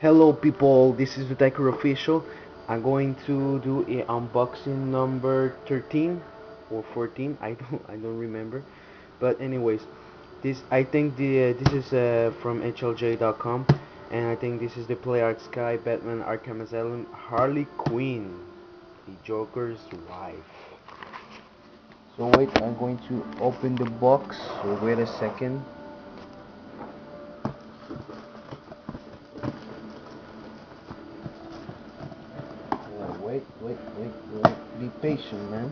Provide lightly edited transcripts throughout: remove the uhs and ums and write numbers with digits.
Hello people, this is the Tiger Official. I'm going to do a unboxing number 13 or 14. I don't remember. But anyways, this I think this is from HLJ.com, and I think this is the Play Art Sky Batman Arkham Asylum Harley Quinn, the Joker's wife. So wait, I'm going to open the box. So wait a second. Wait. Be patient, man.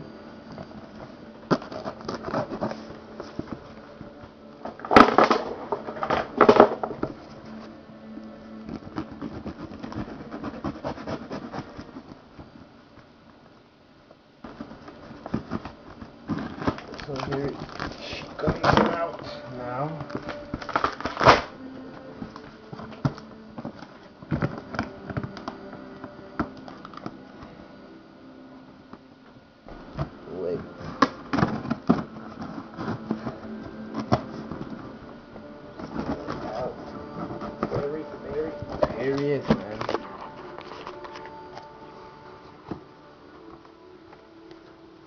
So here she comes out now. Wait. Out. There he is, man.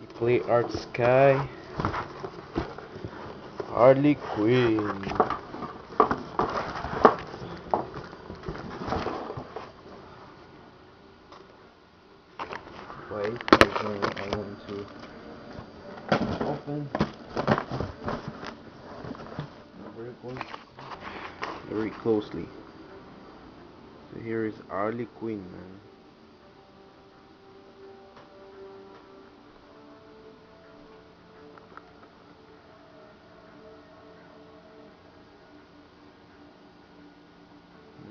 The Play Art Sky Harley Quinn. Wait, I want to open very closely. So here is Harley Quinn, man.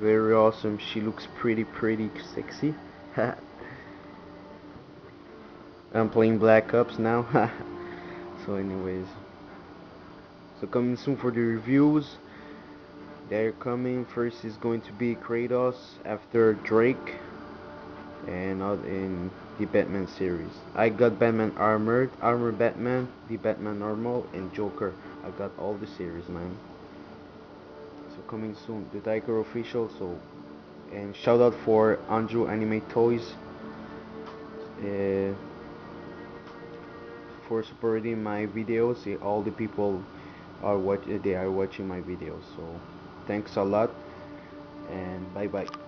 Very awesome. She looks pretty sexy. I'm playing Black Ops now. So anyways, so coming soon for the reviews. They're coming. First is going to be Kratos, after Drake, and in the Batman series. I got Batman Armor Batman, the Batman Normal, and Joker. I got all the series, man. So coming soon, the Tiger Official. So, and shout out for Andrew Anime Toys uh, for supporting my videos. All the people are watching my videos. So thanks a lot, and bye bye.